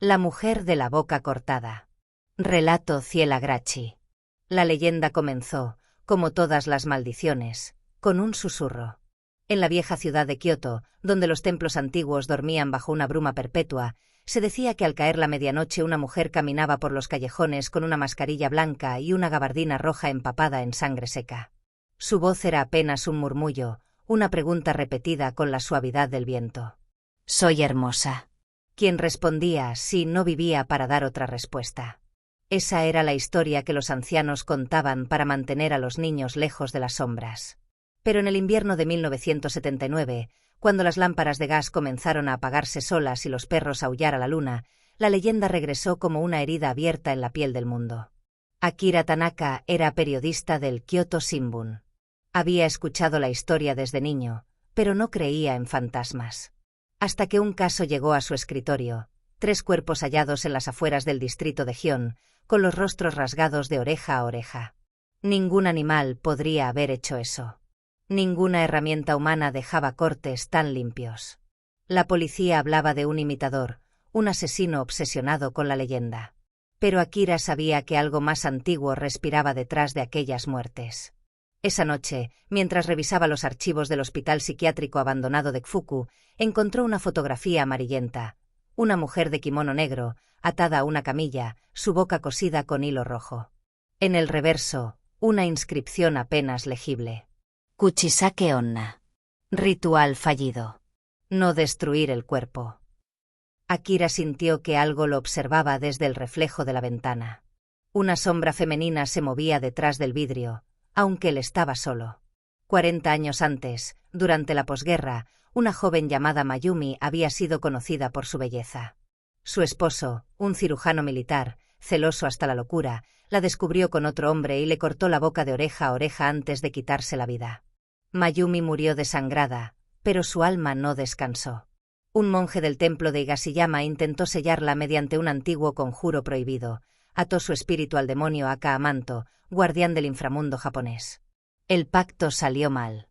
La mujer de la boca cortada. Relato Ciela Gracchi. La leyenda comenzó, como todas las maldiciones, con un susurro. En la vieja ciudad de Kioto, donde los templos antiguos dormían bajo una bruma perpetua, se decía que al caer la medianoche una mujer caminaba por los callejones con una mascarilla blanca y una gabardina roja empapada en sangre seca. Su voz era apenas un murmullo, una pregunta repetida con la suavidad del viento. «¿Soy hermosa?». Quien respondía sí no vivía para dar otra respuesta. Esa era la historia que los ancianos contaban para mantener a los niños lejos de las sombras. Pero en el invierno de 1979, cuando las lámparas de gas comenzaron a apagarse solas y los perros aullar a la luna, la leyenda regresó como una herida abierta en la piel del mundo. Akira Tanaka era periodista del Kyoto Shimbun. Había escuchado la historia desde niño, pero no creía en fantasmas. Hasta que un caso llegó a su escritorio: 3 cuerpos hallados en las afueras del distrito de Gion, con los rostros rasgados de oreja a oreja. Ningún animal podría haber hecho eso. Ninguna herramienta humana dejaba cortes tan limpios. La policía hablaba de un imitador, un asesino obsesionado con la leyenda. Pero Akira sabía que algo más antiguo respiraba detrás de aquellas muertes. Esa noche, mientras revisaba los archivos del hospital psiquiátrico abandonado de Kfuku, encontró una fotografía amarillenta. Una mujer de kimono negro, atada a una camilla, su boca cosida con hilo rojo. En el reverso, una inscripción apenas legible. Kuchisake Onna. Ritual fallido. No destruir el cuerpo. Akira sintió que algo lo observaba desde el reflejo de la ventana. Una sombra femenina se movía detrás del vidrio, aunque él estaba solo. 40 años antes, durante la posguerra, una joven llamada Mayumi había sido conocida por su belleza. Su esposo, un cirujano militar, celoso hasta la locura, la descubrió con otro hombre y le cortó la boca de oreja a oreja antes de quitarse la vida. Mayumi murió desangrada, pero su alma no descansó. Un monje del templo de Higashiyama intentó sellarla mediante un antiguo conjuro prohibido. Ató su espíritu al demonio Akaamanto, guardián del inframundo japonés. El pacto salió mal.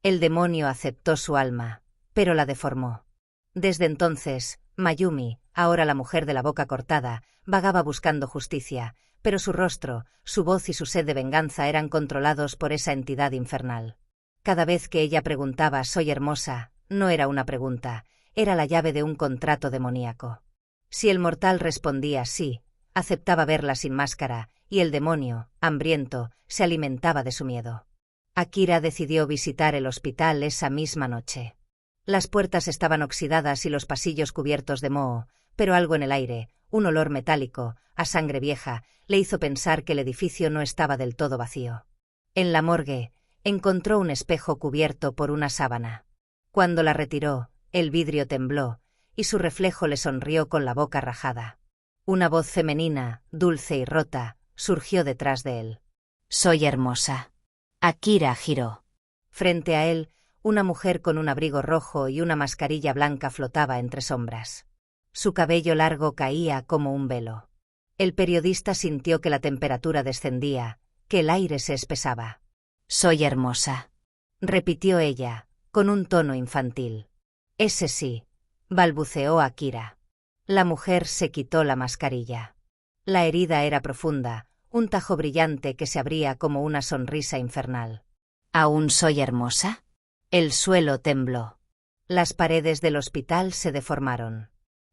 El demonio aceptó su alma, pero la deformó. Desde entonces, Mayumi, ahora la mujer de la boca cortada, vagaba buscando justicia, pero su rostro, su voz y su sed de venganza eran controlados por esa entidad infernal. Cada vez que ella preguntaba «¿Soy hermosa?», no era una pregunta, era la llave de un contrato demoníaco. Si el mortal respondía sí, aceptaba verla sin máscara, y el demonio, hambriento, se alimentaba de su miedo. Akira decidió visitar el hospital esa misma noche. Las puertas estaban oxidadas y los pasillos cubiertos de moho, pero algo en el aire, un olor metálico, a sangre vieja, le hizo pensar que el edificio no estaba del todo vacío. En la morgue, encontró un espejo cubierto por una sábana. Cuando la retiró, el vidrio tembló, y su reflejo le sonrió con la boca rajada. Una voz femenina, dulce y rota, surgió detrás de él. «Soy hermosa». Akira giró. Frente a él, una mujer con un abrigo rojo y una mascarilla blanca flotaba entre sombras. Su cabello largo caía como un velo. El periodista sintió que la temperatura descendía, que el aire se espesaba. «Soy hermosa», repitió ella, con un tono infantil. «Ese sí», balbuceó Akira. La mujer se quitó la mascarilla. La herida era profunda, un tajo brillante que se abría como una sonrisa infernal. «¿Aún soy hermosa?». El suelo tembló. Las paredes del hospital se deformaron.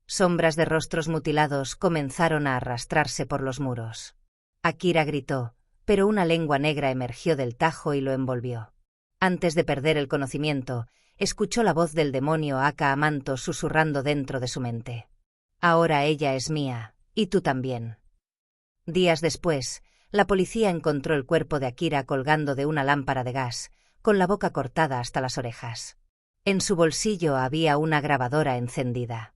Sombras de rostros mutilados comenzaron a arrastrarse por los muros. Akira gritó, pero una lengua negra emergió del tajo y lo envolvió. Antes de perder el conocimiento, escuchó la voz del demonio Akaamanto susurrando dentro de su mente. «Ahora ella es mía, y tú también». Días después, la policía encontró el cuerpo de Akira colgando de una lámpara de gas, con la boca cortada hasta las orejas. En su bolsillo había una grabadora encendida.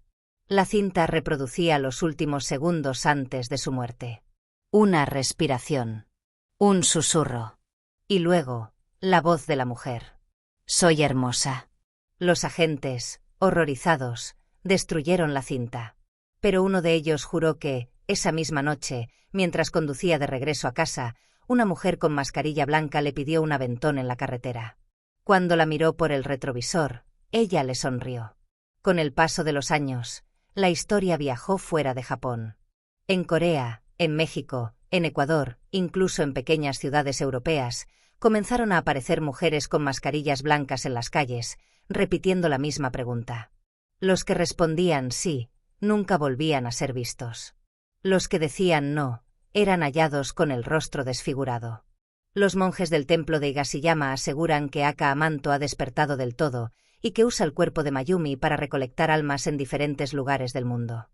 La cinta reproducía los últimos segundos antes de su muerte. Una respiración. Un susurro. Y luego, la voz de la mujer. «Soy hermosa». Los agentes, horrorizados, destruyeron la cinta. Pero uno de ellos juró que, esa misma noche, mientras conducía de regreso a casa, una mujer con mascarilla blanca le pidió un aventón en la carretera. Cuando la miró por el retrovisor, ella le sonrió. Con el paso de los años, La historia viajó fuera de Japón. En Corea, en México, en Ecuador, incluso en pequeñas ciudades europeas, comenzaron a aparecer mujeres con mascarillas blancas en las calles, repitiendo la misma pregunta. Los que respondían sí, nunca volvían a ser vistos. Los que decían no, eran hallados con el rostro desfigurado. Los monjes del templo de Higashiyama aseguran que Aka Amanto ha despertado del todo y que usa el cuerpo de Mayumi para recolectar almas en diferentes lugares del mundo.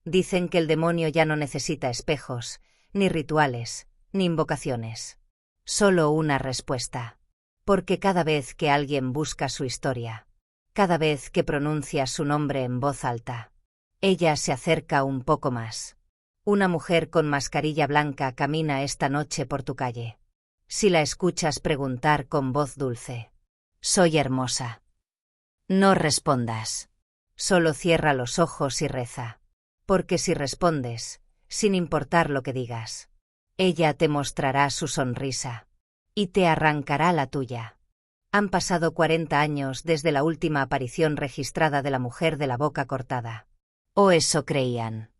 Dicen que el demonio ya no necesita espejos, ni rituales, ni invocaciones. Solo una respuesta. Porque cada vez que alguien busca su historia, cada vez que pronuncia su nombre en voz alta, ella se acerca un poco más. Una mujer con mascarilla blanca camina esta noche por tu calle. Si la escuchas preguntar con voz dulce, «¿Soy hermosa?», no respondas. Solo cierra los ojos y reza. Porque si respondes, sin importar lo que digas, ella te mostrará su sonrisa y te arrancará la tuya. Han pasado 40 años desde la última aparición registrada de la mujer de la boca cortada. O eso creían.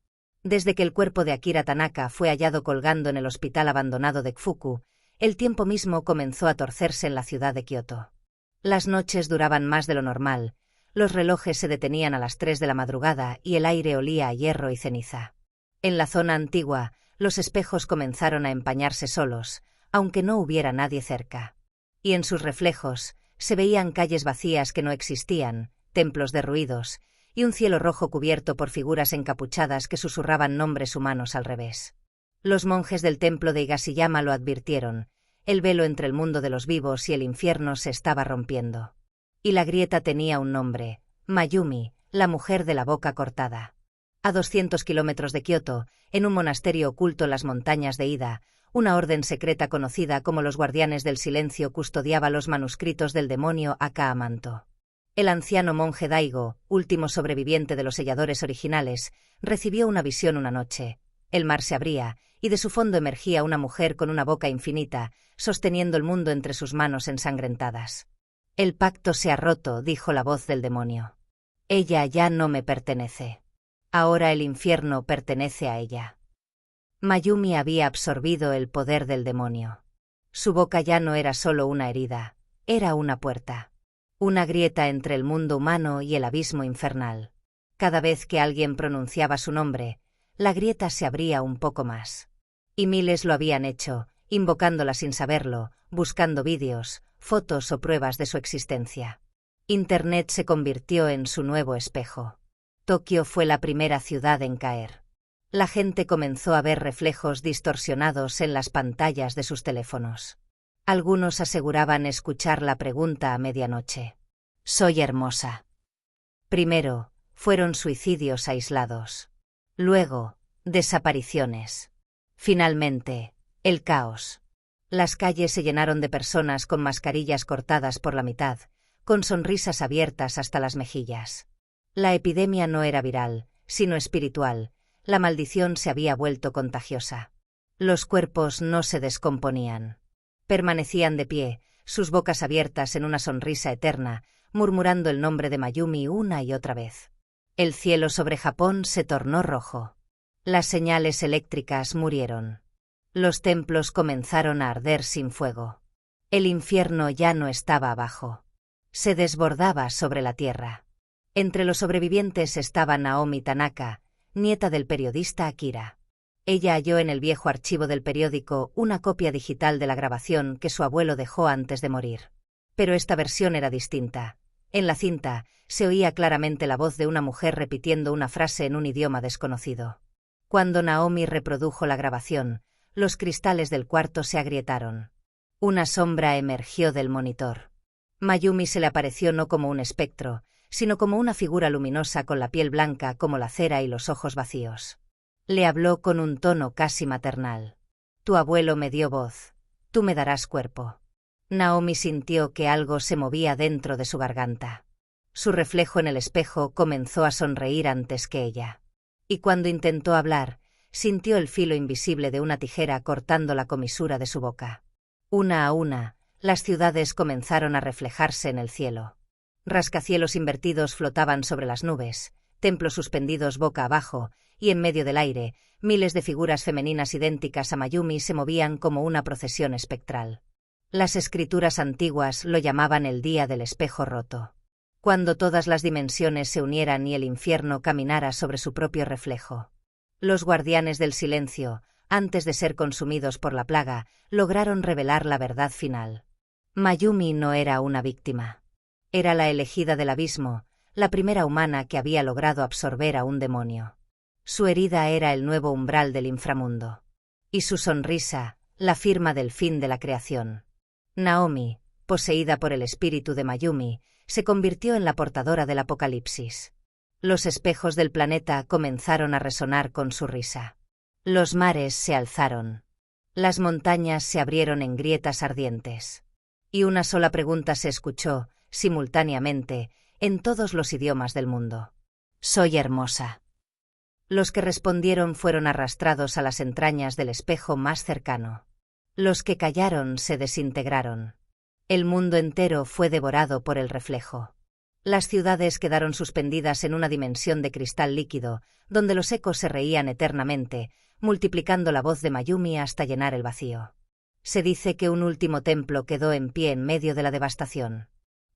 Desde que el cuerpo de Akira Tanaka fue hallado colgando en el hospital abandonado de Kfuku, el tiempo mismo comenzó a torcerse en la ciudad de Kioto. Las noches duraban más de lo normal, los relojes se detenían a las 3 de la madrugada y el aire olía a hierro y ceniza. En la zona antigua, los espejos comenzaron a empañarse solos, aunque no hubiera nadie cerca. Y en sus reflejos, se veían calles vacías que no existían, templos derruidos, y un cielo rojo cubierto por figuras encapuchadas que susurraban nombres humanos al revés. Los monjes del templo de Higashiyama lo advirtieron, el velo entre el mundo de los vivos y el infierno se estaba rompiendo. Y la grieta tenía un nombre, Mayumi, la mujer de la boca cortada. A 200 kilómetros de Kioto, en un monasterio oculto en las montañas de Ida, una orden secreta conocida como los Guardianes del Silencio custodiaba los manuscritos del demonio Aka Amanto. El anciano monje Daigo, último sobreviviente de los selladores originales, recibió una visión una noche. El mar se abría, y de su fondo emergía una mujer con una boca infinita, sosteniendo el mundo entre sus manos ensangrentadas. «El pacto se ha roto», dijo la voz del demonio. «Ella ya no me pertenece. Ahora el infierno pertenece a ella». Mayumi había absorbido el poder del demonio. Su boca ya no era solo una herida, era una puerta. Una grieta entre el mundo humano y el abismo infernal. Cada vez que alguien pronunciaba su nombre, la grieta se abría un poco más. Y miles lo habían hecho, invocándola sin saberlo, buscando vídeos, fotos o pruebas de su existencia. Internet se convirtió en su nuevo espejo. Tokio fue la primera ciudad en caer. La gente comenzó a ver reflejos distorsionados en las pantallas de sus teléfonos. Algunos aseguraban escuchar la pregunta a medianoche. «¿Soy hermosa?». Primero, fueron suicidios aislados. Luego, desapariciones. Finalmente, el caos. Las calles se llenaron de personas con mascarillas cortadas por la mitad, con sonrisas abiertas hasta las mejillas. La epidemia no era viral, sino espiritual. La maldición se había vuelto contagiosa. Los cuerpos no se descomponían. Permanecían de pie, sus bocas abiertas en una sonrisa eterna, murmurando el nombre de Mayumi una y otra vez. El cielo sobre Japón se tornó rojo. Las señales eléctricas murieron. Los templos comenzaron a arder sin fuego. El infierno ya no estaba abajo. Se desbordaba sobre la tierra. Entre los sobrevivientes estaba Naomi Tanaka, nieta del periodista Akira. Ella halló en el viejo archivo del periódico una copia digital de la grabación que su abuelo dejó antes de morir. Pero esta versión era distinta. En la cinta, se oía claramente la voz de una mujer repitiendo una frase en un idioma desconocido. Cuando Naomi reprodujo la grabación, los cristales del cuarto se agrietaron. Una sombra emergió del monitor. Mayumi se le apareció no como un espectro, sino como una figura luminosa con la piel blanca como la cera y los ojos vacíos. Le habló con un tono casi maternal. «Tu abuelo me dio voz. Tú me darás cuerpo». Naomi sintió que algo se movía dentro de su garganta. Su reflejo en el espejo comenzó a sonreír antes que ella. Y cuando intentó hablar, sintió el filo invisible de una tijera cortando la comisura de su boca. Una a una, las ciudades comenzaron a reflejarse en el cielo. Rascacielos invertidos flotaban sobre las nubes, templos suspendidos boca abajo, y en medio del aire, miles de figuras femeninas idénticas a Mayumi se movían como una procesión espectral. Las escrituras antiguas lo llamaban el día del espejo roto. Cuando todas las dimensiones se unieran y el infierno caminara sobre su propio reflejo. Los guardianes del silencio, antes de ser consumidos por la plaga, lograron revelar la verdad final. Mayumi no era una víctima. Era la elegida del abismo, la primera humana que había logrado absorber a un demonio. Su herida era el nuevo umbral del inframundo. Y su sonrisa, la firma del fin de la creación. Naomi, poseída por el espíritu de Mayumi, se convirtió en la portadora del apocalipsis. Los espejos del planeta comenzaron a resonar con su risa. Los mares se alzaron. Las montañas se abrieron en grietas ardientes. Y una sola pregunta se escuchó, simultáneamente, en todos los idiomas del mundo. «¿Soy hermosa?». Los que respondieron fueron arrastrados a las entrañas del espejo más cercano. Los que callaron se desintegraron. El mundo entero fue devorado por el reflejo. Las ciudades quedaron suspendidas en una dimensión de cristal líquido, donde los ecos se reían eternamente, multiplicando la voz de Mayumi hasta llenar el vacío. Se dice que un último templo quedó en pie en medio de la devastación.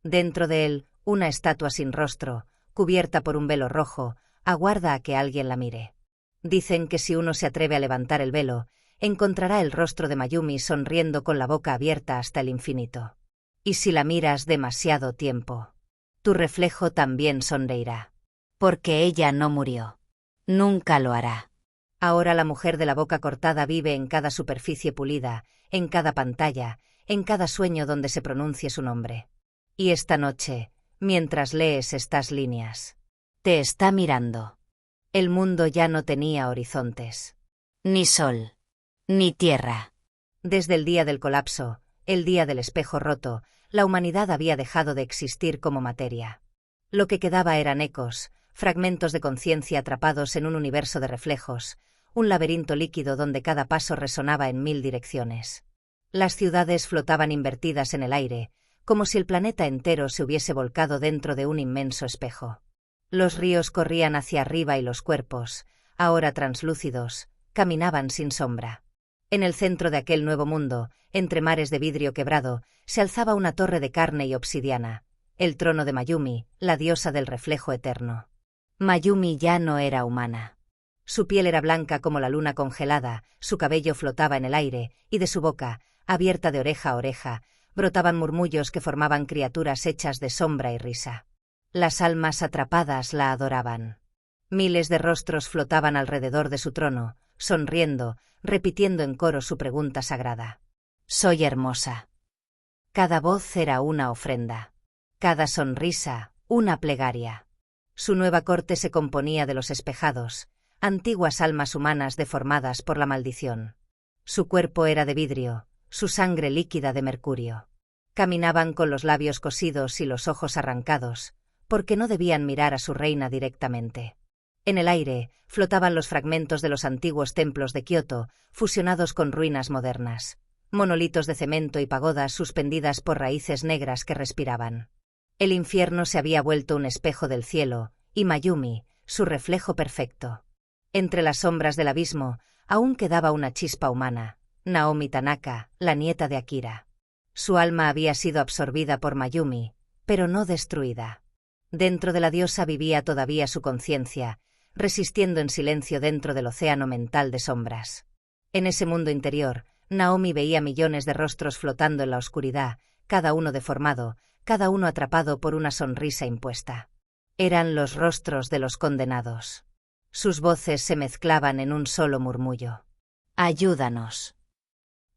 Dentro de él, una estatua sin rostro, cubierta por un velo rojo, aguarda a que alguien la mire. Dicen que si uno se atreve a levantar el velo, encontrará el rostro de Mayumi sonriendo con la boca abierta hasta el infinito. Y si la miras demasiado tiempo, tu reflejo también sonreirá. Porque ella no murió. Nunca lo hará. Ahora la mujer de la boca cortada vive en cada superficie pulida, en cada pantalla, en cada sueño donde se pronuncie su nombre. Y esta noche, mientras lees estas líneas, te está mirando. El mundo ya no tenía horizontes. Ni sol. Ni tierra. Desde el día del colapso, el día del espejo roto, la humanidad había dejado de existir como materia. Lo que quedaba eran ecos, fragmentos de conciencia atrapados en un universo de reflejos, un laberinto líquido donde cada paso resonaba en 1000 direcciones. Las ciudades flotaban invertidas en el aire, como si el planeta entero se hubiese volcado dentro de un inmenso espejo. Los ríos corrían hacia arriba y los cuerpos, ahora translúcidos, caminaban sin sombra. En el centro de aquel nuevo mundo, entre mares de vidrio quebrado, se alzaba una torre de carne y obsidiana, el trono de Mayumi, la diosa del reflejo eterno. Mayumi ya no era humana. Su piel era blanca como la luna congelada, su cabello flotaba en el aire, y de su boca, abierta de oreja a oreja, brotaban murmullos que formaban criaturas hechas de sombra y risa. Las almas atrapadas la adoraban. Miles de rostros flotaban alrededor de su trono, sonriendo, repitiendo en coro su pregunta sagrada. «Soy hermosa». Cada voz era una ofrenda. Cada sonrisa, una plegaria. Su nueva corte se componía de los espejados, antiguas almas humanas deformadas por la maldición. Su cuerpo era de vidrio, su sangre líquida de mercurio. Caminaban con los labios cosidos y los ojos arrancados, porque no debían mirar a su reina directamente. En el aire, flotaban los fragmentos de los antiguos templos de Kioto, fusionados con ruinas modernas. Monolitos de cemento y pagodas suspendidas por raíces negras que respiraban. El infierno se había vuelto un espejo del cielo, y Mayumi, su reflejo perfecto. Entre las sombras del abismo, aún quedaba una chispa humana, Naomi Tanaka, la nieta de Akira. Su alma había sido absorbida por Mayumi, pero no destruida. Dentro de la diosa vivía todavía su conciencia, resistiendo en silencio dentro del océano mental de sombras. En ese mundo interior, Naomi veía millones de rostros flotando en la oscuridad, cada uno deformado, cada uno atrapado por una sonrisa impuesta. Eran los rostros de los condenados. Sus voces se mezclaban en un solo murmullo. «Ayúdanos».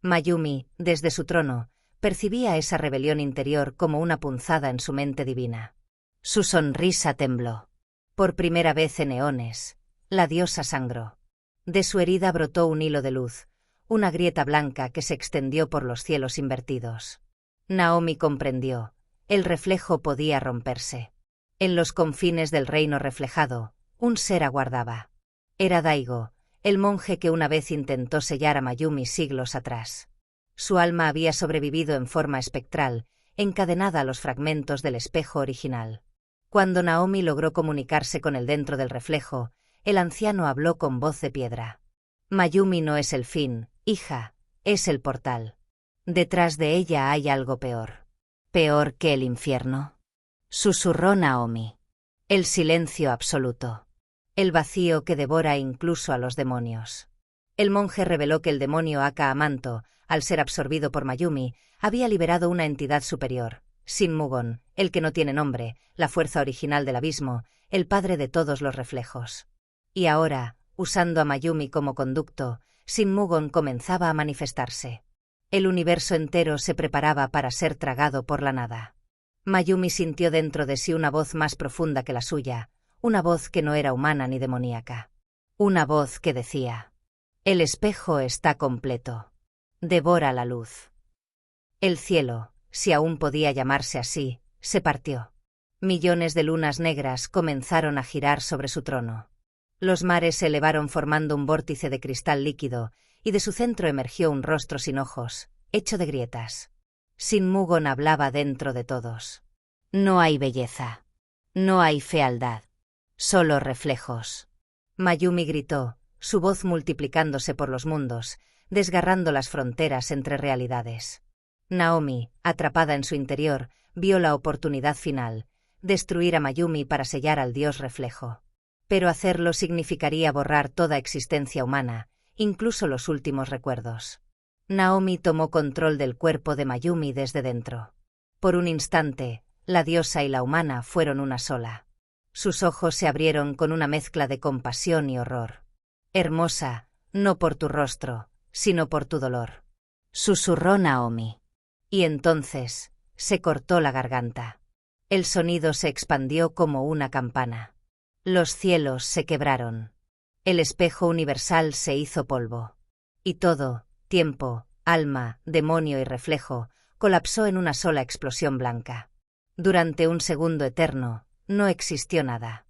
Mayumi, desde su trono, percibía esa rebelión interior como una punzada en su mente divina. Su sonrisa tembló. Por primera vez en eones, la diosa sangró. De su herida brotó un hilo de luz, una grieta blanca que se extendió por los cielos invertidos. Naomi comprendió, el reflejo podía romperse. En los confines del reino reflejado, un ser aguardaba. Era Daigo, el monje que una vez intentó sellar a Mayumi siglos atrás. Su alma había sobrevivido en forma espectral, encadenada a los fragmentos del espejo original. Cuando Naomi logró comunicarse con él dentro del reflejo, el anciano habló con voz de piedra. Mayumi no es el fin, hija, es el portal. Detrás de ella hay algo peor. ¿Peor que el infierno?, susurró Naomi. El silencio absoluto. El vacío que devora incluso a los demonios. El monje reveló que el demonio Aka-Amanto, al ser absorbido por Mayumi, había liberado una entidad superior, Shin-Mugon, el que no tiene nombre, la fuerza original del abismo, el padre de todos los reflejos. Y ahora, usando a Mayumi como conducto, Shin-Mugon comenzaba a manifestarse. El universo entero se preparaba para ser tragado por la nada. Mayumi sintió dentro de sí una voz más profunda que la suya, una voz que no era humana ni demoníaca. Una voz que decía: el espejo está completo. Devora la luz. El cielo, si aún podía llamarse así, se partió. Millones de lunas negras comenzaron a girar sobre su trono. Los mares se elevaron formando un vórtice de cristal líquido, y de su centro emergió un rostro sin ojos, hecho de grietas. Shin-Mugon hablaba dentro de todos. No hay belleza. No hay fealdad. Solo reflejos. Mayumi gritó, su voz multiplicándose por los mundos, desgarrando las fronteras entre realidades. Naomi, atrapada en su interior, vio la oportunidad final, destruir a Mayumi para sellar al dios reflejo. Pero hacerlo significaría borrar toda existencia humana, incluso los últimos recuerdos. Naomi tomó control del cuerpo de Mayumi desde dentro. Por un instante, la diosa y la humana fueron una sola. Sus ojos se abrieron con una mezcla de compasión y horror. Hermosa, no por tu rostro, sino por tu dolor, susurró Naomi. Y entonces, se cortó la garganta. El sonido se expandió como una campana. Los cielos se quebraron. El espejo universal se hizo polvo. Y todo, tiempo, alma, demonio y reflejo, colapsó en una sola explosión blanca. Durante un segundo eterno, no existió nada.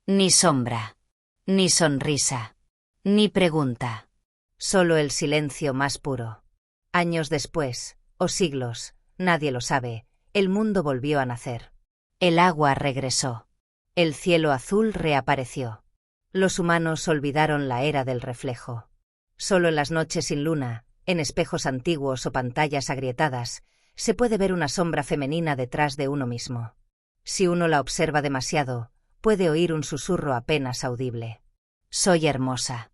Ni sombra, ni sonrisa, ni pregunta. Solo el silencio más puro. Años después, o siglos, nadie lo sabe, el mundo volvió a nacer. El agua regresó. El cielo azul reapareció. Los humanos olvidaron la era del reflejo. Solo en las noches sin luna, en espejos antiguos o pantallas agrietadas, se puede ver una sombra femenina detrás de uno mismo. Si uno la observa demasiado, puede oír un susurro apenas audible. Soy hermosa.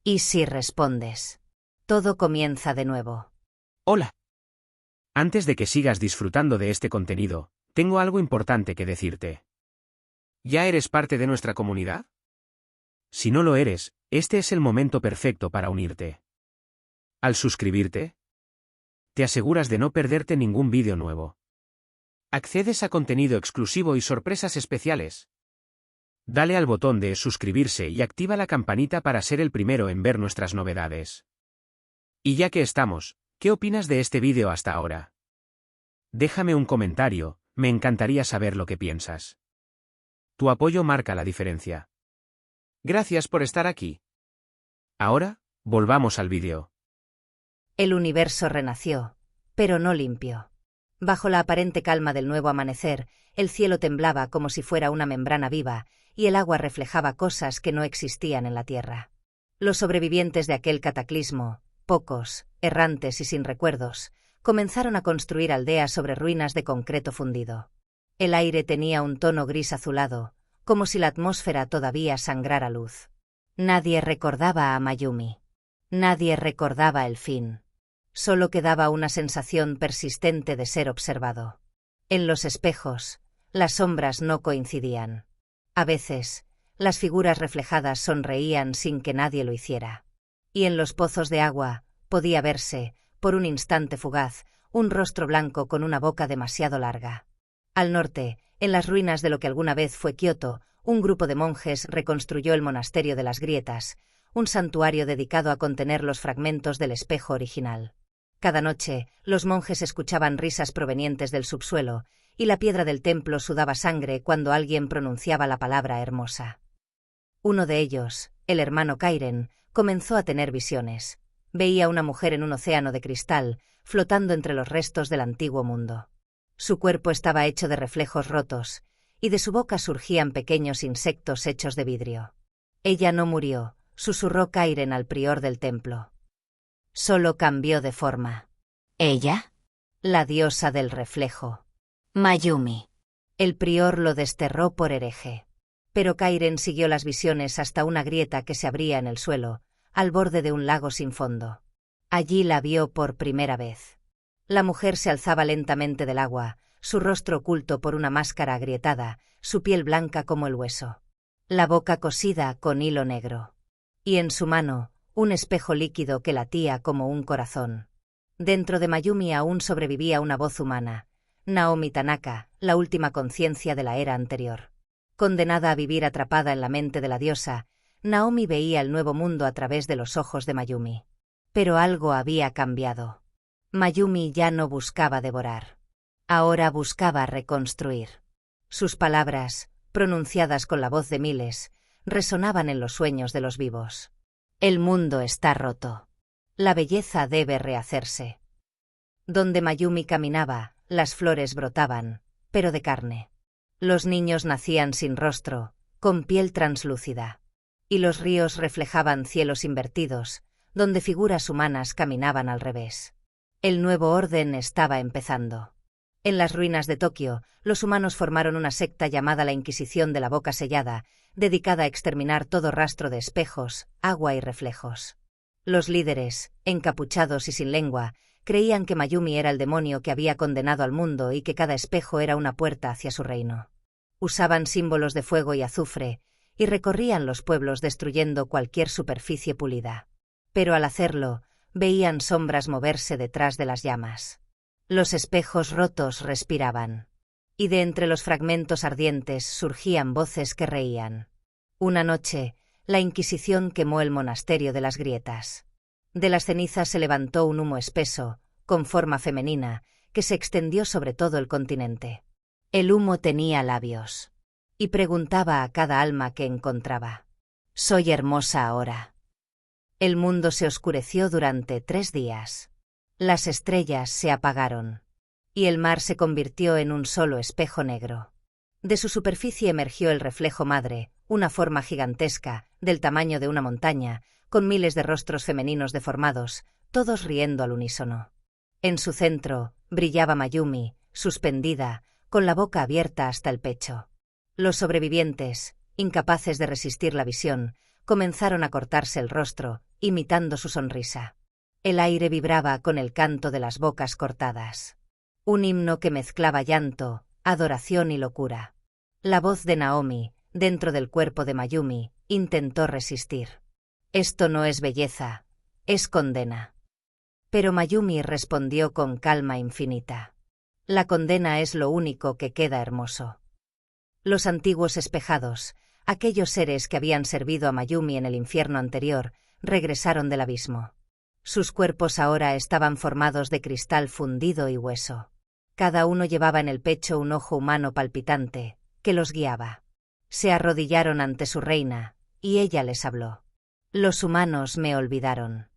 Y si respondes, todo comienza de nuevo. Hola. Antes de que sigas disfrutando de este contenido, tengo algo importante que decirte. ¿Ya eres parte de nuestra comunidad? Si no lo eres, este es el momento perfecto para unirte. Al suscribirte, te aseguras de no perderte ningún vídeo nuevo. Accedes a contenido exclusivo y sorpresas especiales. Dale al botón de suscribirse y activa la campanita para ser el primero en ver nuestras novedades. Y ya que estamos, ¿qué opinas de este vídeo hasta ahora? Déjame un comentario, me encantaría saber lo que piensas. Tu apoyo marca la diferencia. Gracias por estar aquí. Ahora, volvamos al vídeo. El universo renació, pero no limpio. Bajo la aparente calma del nuevo amanecer, el cielo temblaba como si fuera una membrana viva, y el agua reflejaba cosas que no existían en la tierra. Los sobrevivientes de aquel cataclismo, pocos, errantes y sin recuerdos, comenzaron a construir aldeas sobre ruinas de concreto fundido. El aire tenía un tono gris azulado, como si la atmósfera todavía sangrara luz. Nadie recordaba a Mayumi. Nadie recordaba el fin. Solo quedaba una sensación persistente de ser observado. En los espejos, las sombras no coincidían. A veces, las figuras reflejadas sonreían sin que nadie lo hiciera. Y en los pozos de agua, podía verse, por un instante fugaz, un rostro blanco con una boca demasiado larga. Al norte, en las ruinas de lo que alguna vez fue Kioto, un grupo de monjes reconstruyó el monasterio de las grietas, un santuario dedicado a contener los fragmentos del espejo original. Cada noche, los monjes escuchaban risas provenientes del subsuelo, y la piedra del templo sudaba sangre cuando alguien pronunciaba la palabra hermosa. Uno de ellos, el hermano Kairen, comenzó a tener visiones. Veía una mujer en un océano de cristal, flotando entre los restos del antiguo mundo. Su cuerpo estaba hecho de reflejos rotos, y de su boca surgían pequeños insectos hechos de vidrio. Ella no murió, susurró Kairen al prior del templo. Solo cambió de forma. ¿Ella? La diosa del reflejo. Mayumi. El prior lo desterró por hereje. Pero Kairen siguió las visiones hasta una grieta que se abría en el suelo, al borde de un lago sin fondo. Allí la vio por primera vez. La mujer se alzaba lentamente del agua, su rostro oculto por una máscara agrietada, su piel blanca como el hueso. La boca cosida con hilo negro. Y en su mano, un espejo líquido que latía como un corazón. Dentro de Mayumi aún sobrevivía una voz humana, Naomi Tanaka, la última conciencia de la era anterior. Condenada a vivir atrapada en la mente de la diosa, Naomi veía el nuevo mundo a través de los ojos de Mayumi. Pero algo había cambiado. Mayumi ya no buscaba devorar. Ahora buscaba reconstruir. Sus palabras, pronunciadas con la voz de miles, resonaban en los sueños de los vivos. El mundo está roto. La belleza debe rehacerse. Donde Mayumi caminaba, las flores brotaban, pero de carne. Los niños nacían sin rostro, con piel translúcida. Y los ríos reflejaban cielos invertidos, donde figuras humanas caminaban al revés. El nuevo orden estaba empezando. En las ruinas de Tokio, los humanos formaron una secta llamada la Inquisición de la Boca Sellada, dedicada a exterminar todo rastro de espejos, agua y reflejos. Los líderes, encapuchados y sin lengua, creían que Mayumi era el demonio que había condenado al mundo y que cada espejo era una puerta hacia su reino. Usaban símbolos de fuego y azufre, y recorrían los pueblos destruyendo cualquier superficie pulida. Pero al hacerlo, veían sombras moverse detrás de las llamas. Los espejos rotos respiraban. Y de entre los fragmentos ardientes surgían voces que reían. Una noche, la Inquisición quemó el monasterio de las grietas. De las cenizas se levantó un humo espeso, con forma femenina, que se extendió sobre todo el continente. El humo tenía labios. Y preguntaba a cada alma que encontraba: «¿Soy hermosa ahora?». El mundo se oscureció durante 3 días. Las estrellas se apagaron. Y el mar se convirtió en un solo espejo negro. De su superficie emergió el reflejo madre, una forma gigantesca, del tamaño de una montaña, con miles de rostros femeninos deformados, todos riendo al unísono. En su centro, brillaba Mayumi, suspendida, con la boca abierta hasta el pecho. Los sobrevivientes, incapaces de resistir la visión, comenzaron a cortarse el rostro, imitando su sonrisa. El aire vibraba con el canto de las bocas cortadas. Un himno que mezclaba llanto, adoración y locura. La voz de Naomi, dentro del cuerpo de Mayumi, intentó resistir. «Esto no es belleza, es condena». Pero Mayumi respondió con calma infinita. «La condena es lo único que queda hermoso». Los antiguos espejados, aquellos seres que habían servido a Mayumi en el infierno anterior, regresaron del abismo. Sus cuerpos ahora estaban formados de cristal fundido y hueso. Cada uno llevaba en el pecho un ojo humano palpitante, que los guiaba. Se arrodillaron ante su reina, y ella les habló. «Los humanos me olvidaron».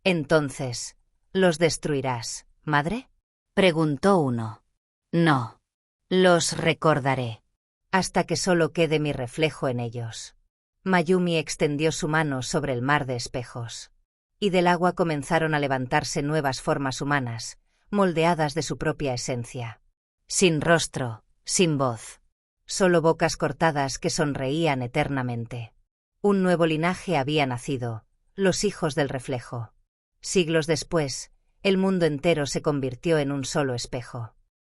«Entonces, ¿los destruirás, madre?», preguntó uno. «No. Los recordaré. Hasta que solo quede mi reflejo en ellos». Mayumi extendió su mano sobre el mar de espejos. Y del agua comenzaron a levantarse nuevas formas humanas, moldeadas de su propia esencia. Sin rostro, sin voz. Solo bocas cortadas que sonreían eternamente. Un nuevo linaje había nacido, los hijos del reflejo. Siglos después, el mundo entero se convirtió en un solo espejo.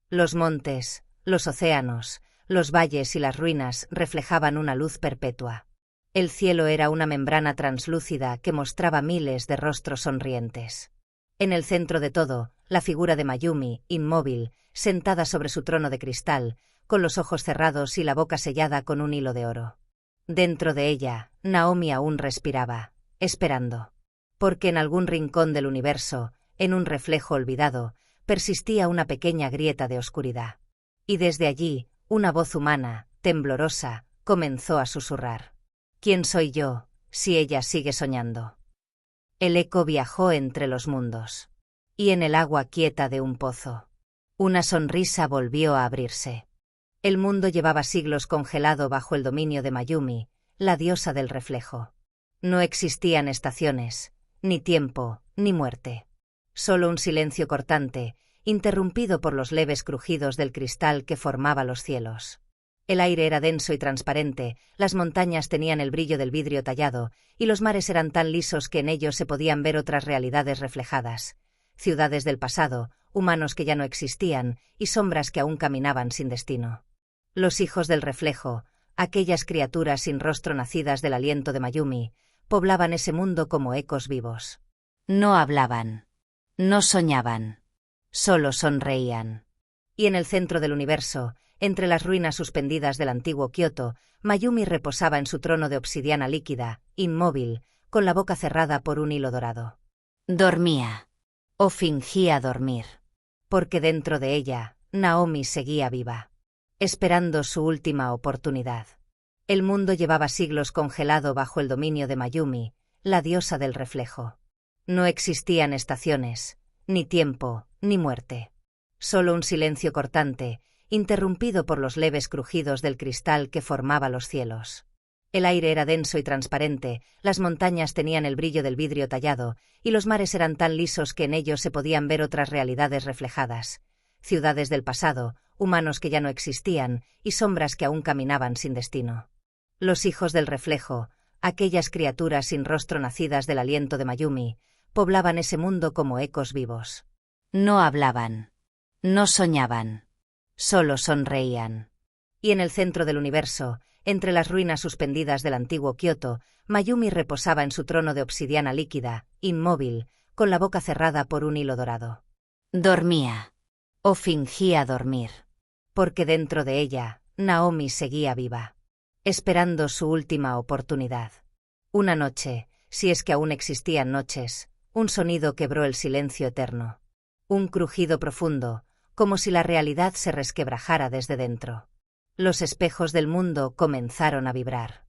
Los montes, los océanos, los valles y las ruinas reflejaban una luz perpetua. El cielo era una membrana translúcida que mostraba miles de rostros sonrientes. En el centro de todo, la figura de Mayumi, inmóvil, sentada sobre su trono de cristal, con los ojos cerrados y la boca sellada con un hilo de oro. Dentro de ella, Naomi aún respiraba, esperando. Porque en algún rincón del universo, en un reflejo olvidado, persistía una pequeña grieta de oscuridad. Y desde allí, una voz humana, temblorosa, comenzó a susurrar. «¿Quién soy yo, si ella sigue soñando?». El eco viajó entre los mundos. Y en el agua quieta de un pozo, una sonrisa volvió a abrirse. El mundo llevaba siglos congelado bajo el dominio de Mayumi, la diosa del reflejo. No existían estaciones, ni tiempo, ni muerte. Solo un silencio cortante, interrumpido por los leves crujidos del cristal que formaba los cielos. El aire era denso y transparente, las montañas tenían el brillo del vidrio tallado, y los mares eran tan lisos que en ellos se podían ver otras realidades reflejadas. Ciudades del pasado, humanos que ya no existían, y sombras que aún caminaban sin destino. Los hijos del reflejo, aquellas criaturas sin rostro nacidas del aliento de Mayumi, poblaban ese mundo como ecos vivos. No hablaban. No soñaban. Solo sonreían. Y en el centro del universo, entre las ruinas suspendidas del antiguo Kioto, Mayumi reposaba en su trono de obsidiana líquida, inmóvil, con la boca cerrada por un hilo dorado. Dormía. O fingía dormir. Porque dentro de ella, Naomi seguía viva, esperando su última oportunidad. El mundo llevaba siglos congelado bajo el dominio de Mayumi, la diosa del reflejo. No existían estaciones, ni tiempo, ni muerte. Solo un silencio cortante, interrumpido por los leves crujidos del cristal que formaba los cielos. El aire era denso y transparente, las montañas tenían el brillo del vidrio tallado, y los mares eran tan lisos que en ellos se podían ver otras realidades reflejadas. Ciudades del pasado, humanos que ya no existían, y sombras que aún caminaban sin destino. Los hijos del reflejo, aquellas criaturas sin rostro nacidas del aliento de Mayumi, poblaban ese mundo como ecos vivos. No hablaban. No soñaban. Solo sonreían. Y en el centro del universo, entre las ruinas suspendidas del antiguo Kioto, Mayumi reposaba en su trono de obsidiana líquida, inmóvil, con la boca cerrada por un hilo dorado. Dormía. O fingía dormir. Porque dentro de ella, Naomi seguía viva, esperando su última oportunidad. Una noche, si es que aún existían noches, un sonido quebró el silencio eterno. Un crujido profundo, como si la realidad se resquebrajara desde dentro. Los espejos del mundo comenzaron a vibrar.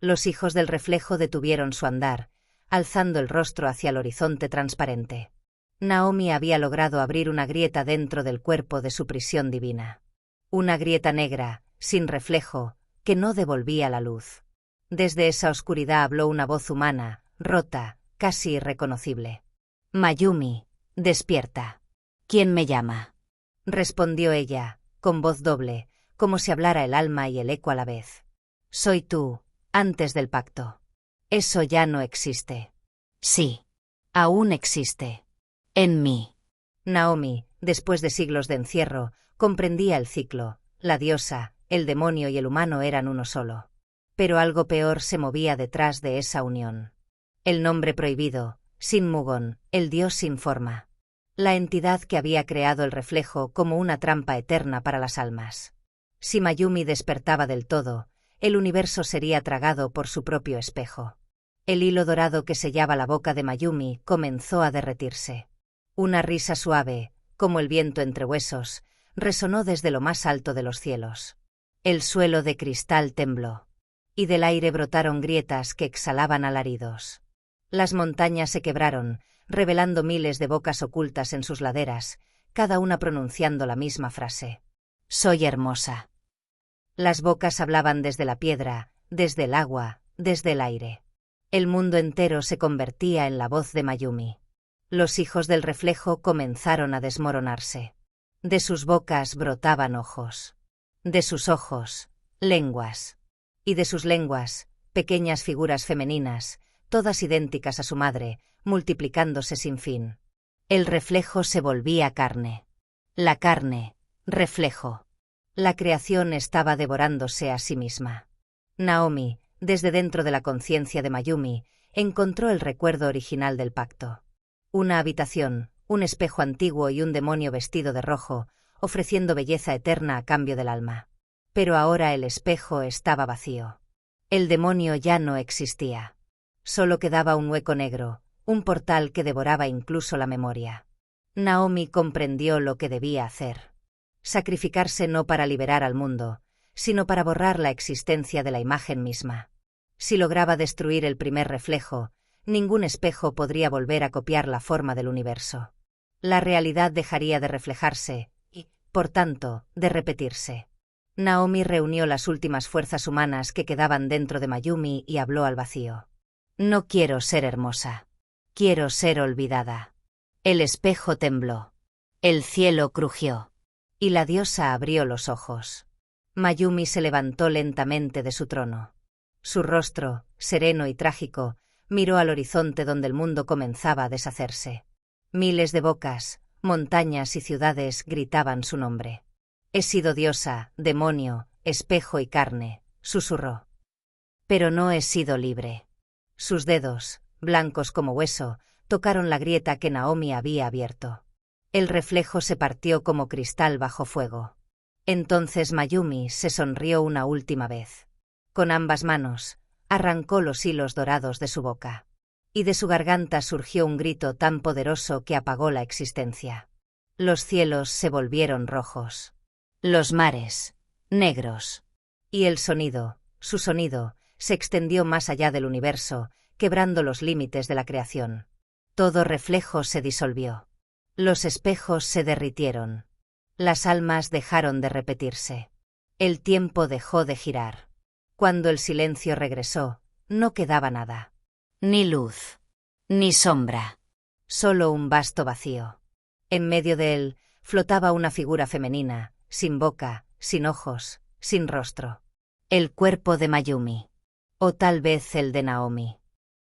Los hijos del reflejo detuvieron su andar, alzando el rostro hacia el horizonte transparente. Naomi había logrado abrir una grieta dentro del cuerpo de su prisión divina. Una grieta negra, sin reflejo, que no devolvía la luz. Desde esa oscuridad habló una voz humana, rota, casi irreconocible. Mayumi, despierta. ¿Quién me llama? Respondió ella, con voz doble, como si hablara el alma y el eco a la vez. Soy tú, antes del pacto. Eso ya no existe. Sí. Aún existe. En mí. Naomi, después de siglos de encierro, comprendía el ciclo. La diosa, el demonio y el humano eran uno solo. Pero algo peor se movía detrás de esa unión. El nombre prohibido, Shinmugon, el dios sin forma. La entidad que había creado el reflejo como una trampa eterna para las almas. Si Mayumi despertaba del todo, el universo sería tragado por su propio espejo. El hilo dorado que sellaba la boca de Mayumi comenzó a derretirse. Una risa suave, como el viento entre huesos, resonó desde lo más alto de los cielos. El suelo de cristal tembló. Y del aire brotaron grietas que exhalaban alaridos. Las montañas se quebraron, revelando miles de bocas ocultas en sus laderas, cada una pronunciando la misma frase. Soy hermosa. Las bocas hablaban desde la piedra, desde el agua, desde el aire. El mundo entero se convertía en la voz de Mayumi. Los hijos del reflejo comenzaron a desmoronarse. De sus bocas brotaban ojos. De sus ojos, lenguas. Y de sus lenguas, pequeñas figuras femeninas, todas idénticas a su madre, multiplicándose sin fin. El reflejo se volvía carne. La carne, reflejo. La creación estaba devorándose a sí misma. Naomi, desde dentro de la conciencia de Mayumi, encontró el recuerdo original del pacto. Una habitación, un espejo antiguo y un demonio vestido de rojo, ofreciendo belleza eterna a cambio del alma. Pero ahora el espejo estaba vacío. El demonio ya no existía. Solo quedaba un hueco negro, un portal que devoraba incluso la memoria. Naomi comprendió lo que debía hacer. Sacrificarse no para liberar al mundo, sino para borrar la existencia de la imagen misma. Si lograba destruir el primer reflejo, ningún espejo podría volver a copiar la forma del universo. La realidad dejaría de reflejarse y, por tanto, de repetirse. Naomi reunió las últimas fuerzas humanas que quedaban dentro de Mayumi y habló al vacío. No quiero ser hermosa. Quiero ser olvidada. El espejo tembló. El cielo crujió. Y la diosa abrió los ojos. Mayumi se levantó lentamente de su trono. Su rostro, sereno y trágico, miró al horizonte donde el mundo comenzaba a deshacerse. Miles de bocas, montañas y ciudades gritaban su nombre. He sido diosa, demonio, espejo y carne, susurró. Pero no he sido libre. Sus dedos, blancos como hueso, tocaron la grieta que Naomi había abierto. El reflejo se partió como cristal bajo fuego. Entonces Mayumi se sonrió una última vez. Con ambas manos, arrancó los hilos dorados de su boca. Y de su garganta surgió un grito tan poderoso que apagó la existencia. Los cielos se volvieron rojos. Los mares, negros. Y el sonido, su sonido, se extendió más allá del universo, quebrando los límites de la creación. Todo reflejo se disolvió. Los espejos se derritieron. Las almas dejaron de repetirse. El tiempo dejó de girar. Cuando el silencio regresó, no quedaba nada. Ni luz, ni sombra. Solo un vasto vacío. En medio de él, flotaba una figura femenina, sin boca, sin ojos, sin rostro. El cuerpo de Mayumi. O tal vez el de Naomi.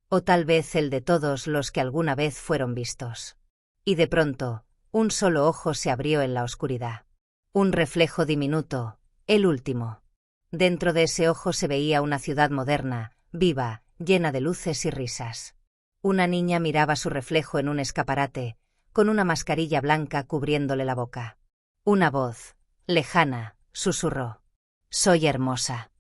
O tal vez el de todos los que alguna vez fueron vistos. Y de pronto, un solo ojo se abrió en la oscuridad. Un reflejo diminuto, el último. Dentro de ese ojo se veía una ciudad moderna, viva, llena de luces y risas. Una niña miraba su reflejo en un escaparate, con una mascarilla blanca cubriéndole la boca. Una voz, lejana, susurró. Soy hermosa.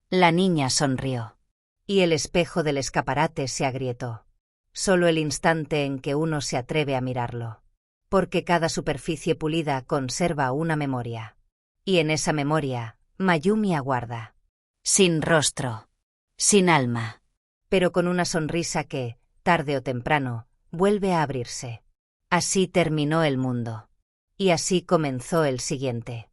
La niña sonrió. Y el espejo del escaparate se agrietó. Solo el instante en que uno se atreve a mirarlo. Porque cada superficie pulida conserva una memoria. Y en esa memoria, Mayumi aguarda. Sin rostro. Sin alma. Pero con una sonrisa que, tarde o temprano, vuelve a abrirse. Así terminó el mundo. Y así comenzó el siguiente.